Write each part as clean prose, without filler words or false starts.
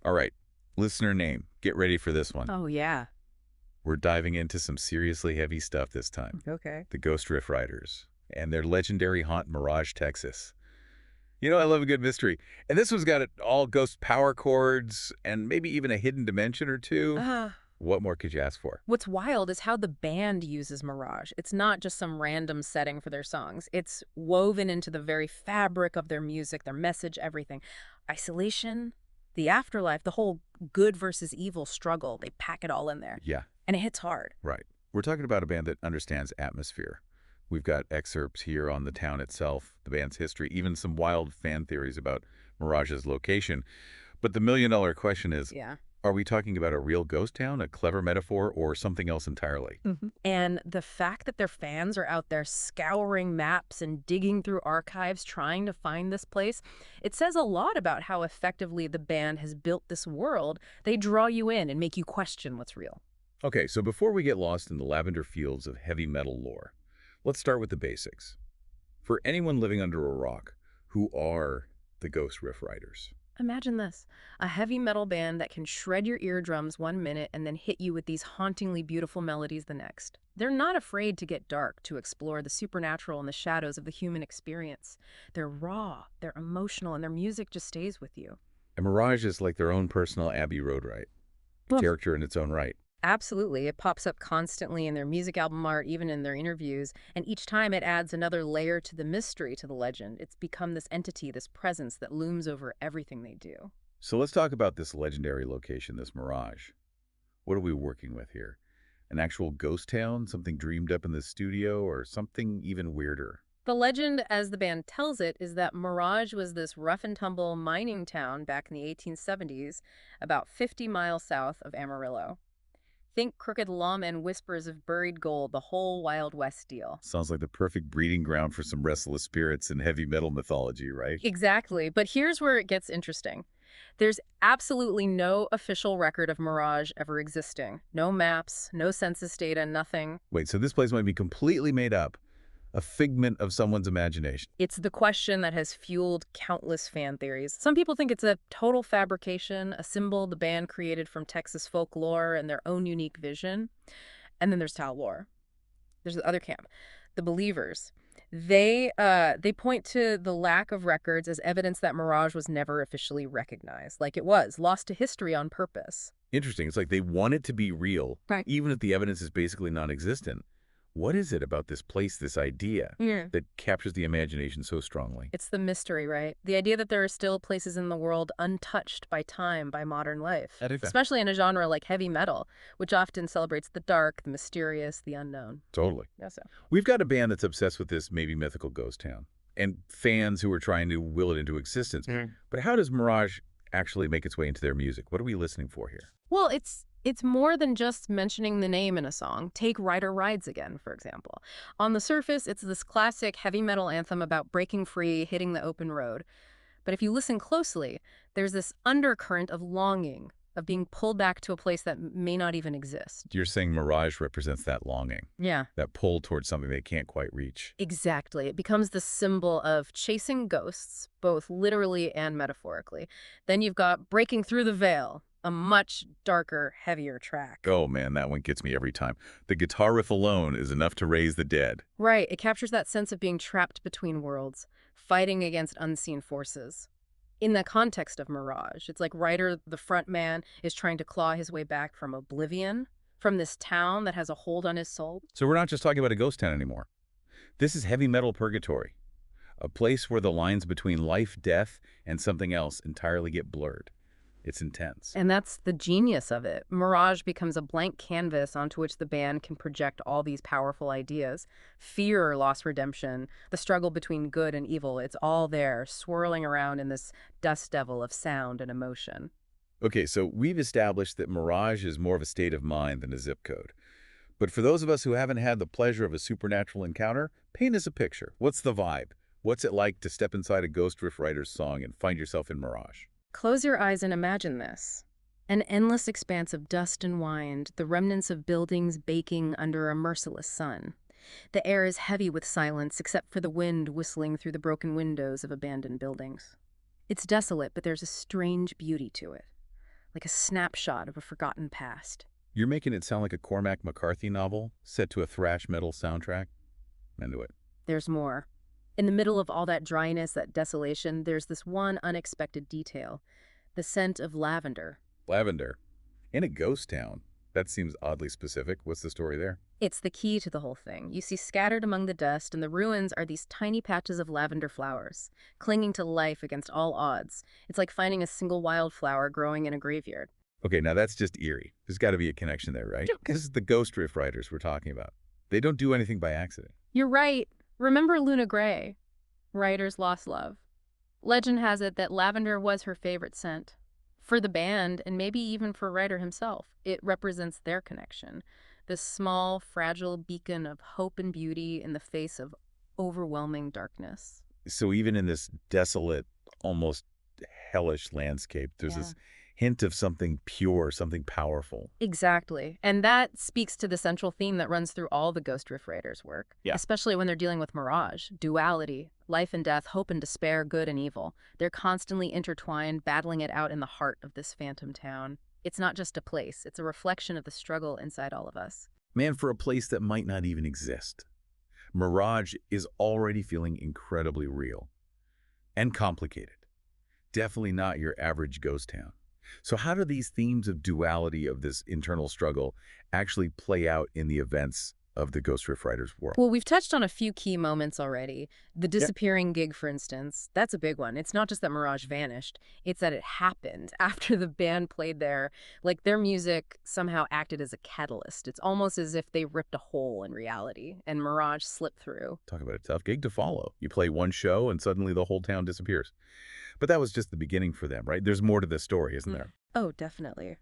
All right, listener name. Get ready for this one. Oh, yeah. We're diving into some seriously heavy stuff this time. Okay. The Ghost Riff Riders and their legendary haunt Mirage, Texas. You know, I love a good mystery. And this one's got all ghost power chords and maybe even a hidden dimension or two. Uh, What more could you ask for? what's wild is how the band uses Mirage. It's not just some random setting for their songs. It's woven into the very fabric of their music, their message, everything. Isolation, the afterlife, the whole good versus evil struggle. They pack it all in there. Yeah, And it hits hard. right. We're talking about a band that understands atmosphere. We've got excerpts here on the town itself, the band's history, even some wild fan theories about Mirage's location. But the million-dollar question is, Yeah. are we talking about a real ghost town, a clever metaphor, or something else entirely? And the fact that their fans are out there scouring maps and digging through archives trying to find this place, it says a lot about how effectively the band has built this world. They draw you in and make you question what's real. Okay, so before we get lost in the lavender fields of heavy metal lore, let's start with the basics. For anyone living under a rock, who are the Ghost Riff Riders? Imagine this, a heavy metal band that can shred your eardrums one minute and then hit you with these hauntingly beautiful melodies the next. They're not afraid to get dark, to explore the supernatural and the shadows of the human experience. They're raw, they're emotional, and their music just stays with you. And Mirage is like their own personal Abbey Road, right? Well, Character in its own right. absolutely. It pops up constantly in their music album art, even in their interviews, and each time it adds another layer to the mystery, to the legend. It's become this entity, this presence that looms over everything they do. So let's talk about this legendary location, this Mirage. What are we working with here? An actual ghost town, something dreamed up in the studio, or something even weirder? The legend, as the band tells it, is that Mirage was this rough-and-tumble mining town back in the 1870s, about 50 miles south of Amarillo. Think crooked lawmen, whispers of buried gold, the whole Wild West deal. Sounds like the perfect breeding ground for some restless spirits in heavy metal mythology, right? Exactly, but here's where it gets interesting. There's absolutely no official record of Mirage ever existing. No maps, no census data, nothing. Wait, so this place might be completely made up, a figment of someone's imagination. It's the question that has fueled countless fan theories. Some people think it's a total fabrication, a symbol the band created from Texas folklore and their own unique vision. And then there's Tal Lore. There's the other camp, the believers. They point to the lack of records as evidence that Mirage was never officially recognized, like it was, lost to history on purpose. Interesting. It's like they want it to be real, Right. even if the evidence is basically non-existent. What is it about this place, this idea, that captures the imagination so strongly? It's the mystery, right? The idea that there are still places in the world untouched by time, by modern life, especially in a genre like heavy metal, which often celebrates the dark, the mysterious, the unknown. Totally. Yeah, so. We've got a band that's obsessed with this maybe mythical ghost town, and fans who are trying to will it into existence. But how does Mirage actually make its way into their music? What are we listening for here? Well, it's more than just mentioning the name in a song. Take Rider Rides again, for example. On the surface, it's this classic heavy metal anthem about breaking free, hitting the open road. But if you listen closely, there's this undercurrent of longing, of being pulled back to a place that may not even exist. You're saying Mirage represents that longing, Yeah. that pull towards something they can't quite reach. Exactly. It becomes the symbol of chasing ghosts, both literally and metaphorically. Then you've got Breaking Through the Veil, a much darker, heavier track. Oh man, that one gets me every time. The guitar riff alone is enough to raise the dead. Right. It captures that sense of being trapped between worlds, fighting against unseen forces. In the context of Mirage, it's like Ryder, the front man, is trying to claw his way back from oblivion, from this town that has a hold on his soul. So we're not just talking about a ghost town anymore. This is heavy metal purgatory, a place where the lines between life, death, and something else entirely get blurred. It's intense. And that's the genius of it. Mirage becomes a blank canvas onto which the band can project all these powerful ideas. Fear, loss, redemption, the struggle between good and evil, it's all there, swirling around in this dust devil of sound and emotion. Okay, so we've established that Mirage is more of a state of mind than a zip code. But for those of us who haven't had the pleasure of a supernatural encounter, paint us a picture. What's the vibe? What's it like to step inside a Ghost Riff Riders song and find yourself in Mirage? Close your eyes and imagine this. An endless expanse of dust and wind, the remnants of buildings baking under a merciless sun. The air is heavy with silence except for the wind whistling through the broken windows of abandoned buildings. It's desolate, but there's a strange beauty to it. like a snapshot of a forgotten past. You're making it sound like a Cormac McCarthy novel set to a thrash metal soundtrack. I'm into it. There's more. In the middle of all that dryness, that desolation, there's this one unexpected detail, the scent of lavender. Lavender. In a ghost town. That seems oddly specific. What's the story there? It's the key to the whole thing. You see, scattered among the dust and the ruins are these tiny patches of lavender flowers, clinging to life against all odds. It's like finding a single wildflower growing in a graveyard. Okay, now that's just eerie. There's got to be a connection there, right? This is the Ghost Riff Riders we're talking about. They don't do anything by accident. You're right. Remember Luna Gray, Ryder's lost love? Legend has it that lavender was her favorite scent. For the band, and maybe even for Ryder himself, it represents their connection. This small, fragile beacon of hope and beauty in the face of overwhelming darkness. So even in this desolate, almost hellish landscape, there's this hint of something pure, something powerful. Exactly. And that speaks to the central theme that runs through all the Ghost Riff Raiders work, especially when they're dealing with Mirage, duality, life and death, hope and despair, good and evil. They're constantly intertwined, battling it out in the heart of this phantom town. It's not just a place, it's a reflection of the struggle inside all of us. Man, for a place that might not even exist. Mirage is already feeling incredibly real and complicated. Definitely not your average ghost town. So how do these themes of duality, of this internal struggle, actually play out in the events of the Ghost Riff Riders world? Well, we've touched on a few key moments already. The disappearing gig, for instance, that's a big one. It's not just that Mirage vanished, it's that it happened after the band played there. Like, their music somehow acted as a catalyst. It's almost as if they ripped a hole in reality, and Mirage slipped through. Talk about a tough gig to follow. You play one show, and suddenly the whole town disappears. But that was just the beginning for them, right? There's more to this story, isn't there? Oh, definitely.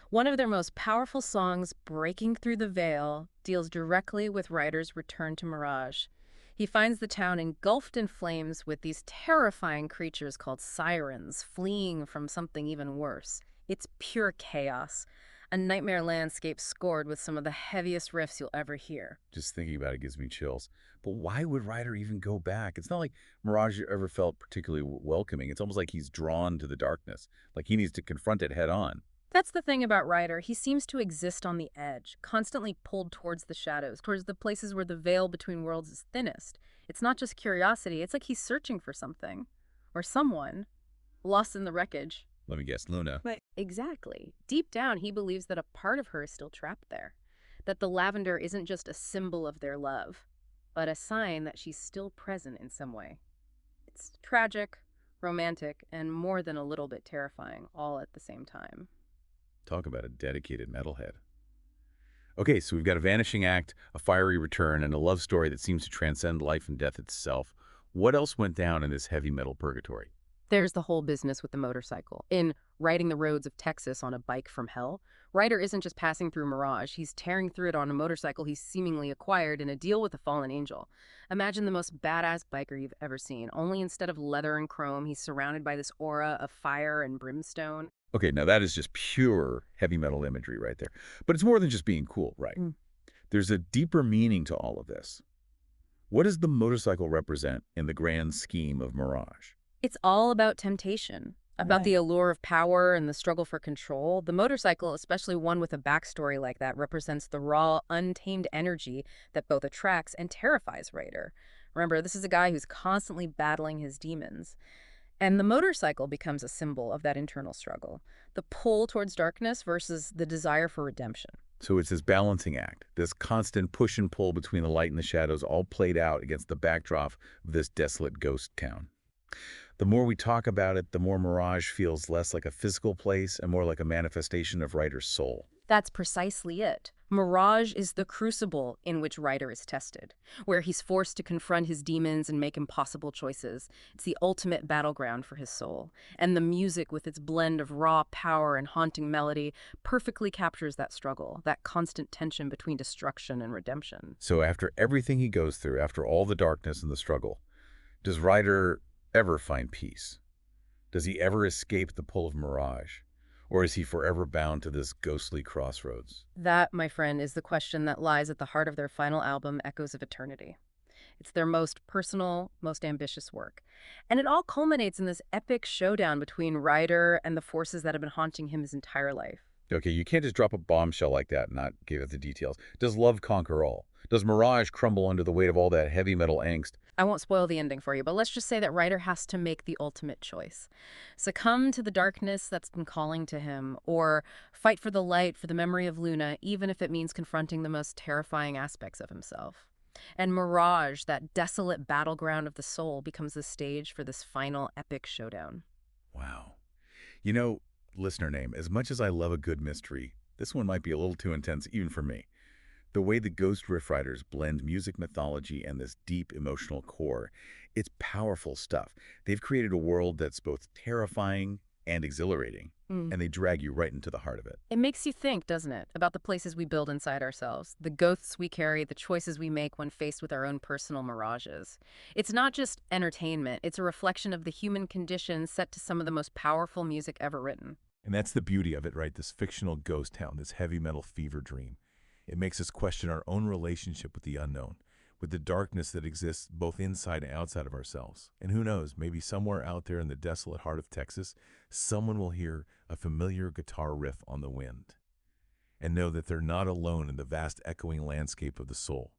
One of their most powerful songs, Breaking Through the Veil, deals directly with Ryder's return to Mirage. He finds the town engulfed in flames with these terrifying creatures called sirens, fleeing from something even worse. It's pure chaos, a nightmare landscape scored with some of the heaviest riffs you'll ever hear. Just thinking about it gives me chills. But why would Ryder even go back? It's not like Mirage ever felt particularly welcoming. It's almost like he's drawn to the darkness, like he needs to confront it head on. That's the thing about Ryder. He seems to exist on the edge, constantly pulled towards the shadows, towards the places where the veil between worlds is thinnest. It's not just curiosity. It's like he's searching for something. Or someone. Lost in the wreckage. Let me guess, Luna. Exactly. Deep down, he believes that a part of her is still trapped there. That the lavender isn't just a symbol of their love, but a sign that she's still present in some way. It's tragic, romantic, and more than a little bit terrifying, all at the same time. Talk about a dedicated metalhead. Okay, so we've got a vanishing act, a fiery return, and a love story that seems to transcend life and death itself. What else went down in this heavy metal purgatory? There's the whole business with the motorcycle. In Riding the Roads of Texas on a Bike from Hell, Ryder isn't just passing through Mirage, he's tearing through it on a motorcycle he's seemingly acquired in a deal with a fallen angel. Imagine the most badass biker you've ever seen, only instead of leather and chrome, he's surrounded by this aura of fire and brimstone. Okay, now that is just pure heavy metal imagery right there. But it's more than just being cool, right? There's a deeper meaning to all of this. What does the motorcycle represent in the grand scheme of Mirage? It's all about temptation, about the allure of power and the struggle for control. The motorcycle, especially one with a backstory like that, represents the raw, untamed energy that both attracts and terrifies Ryder. Remember, this is a guy who's constantly battling his demons. And the motorcycle becomes a symbol of that internal struggle, the pull towards darkness versus the desire for redemption. So it's this balancing act, this constant push and pull between the light and the shadows, all played out against the backdrop of this desolate ghost town. The more we talk about it, the more Mirage feels less like a physical place and more like a manifestation of Ryder's soul. That's precisely it. Mirage is the crucible in which Ryder is tested, where he's forced to confront his demons and make impossible choices. It's the ultimate battleground for his soul. And the music, with its blend of raw power and haunting melody, perfectly captures that struggle, that constant tension between destruction and redemption. So after everything he goes through, after all the darkness and the struggle, does Ryder ever find peace? Does he ever escape the pull of Mirage? Or is he forever bound to this ghostly crossroads? That, my friend, is the question that lies at the heart of their final album, Echoes of Eternity. It's their most personal, most ambitious work. And it all culminates in this epic showdown between Ryder and the forces that have been haunting him his entire life. Okay, you can't just drop a bombshell like that and not give it the details. Does love conquer all? Does Mirage crumble under the weight of all that heavy metal angst? I won't spoil the ending for you, but let's just say that Ryder has to make the ultimate choice. Succumb to the darkness that's been calling to him, or fight for the light, for the memory of Luna, even if it means confronting the most terrifying aspects of himself. And Mirage, that desolate battleground of the soul, becomes the stage for this final epic showdown. Wow. You know, listener name, as much as I love a good mystery, this one might be a little too intense even for me. The way the Ghost Riff Riders blend music mythology and this deep emotional core, it's powerful stuff. They've created a world that's both terrifying and exhilarating, Mm. and they drag you right into the heart of it. It makes you think, doesn't it, about the places we build inside ourselves, the ghosts we carry, the choices we make when faced with our own personal mirages. It's not just entertainment, it's a reflection of the human condition set to some of the most powerful music ever written. And that's the beauty of it, right? This fictional ghost town, this heavy metal fever dream. It makes us question our own relationship with the unknown, with the darkness that exists both inside and outside of ourselves. And who knows, maybe somewhere out there in the desolate heart of Texas, someone will hear a familiar guitar riff on the wind and know that they're not alone in the vast echoing landscape of the soul.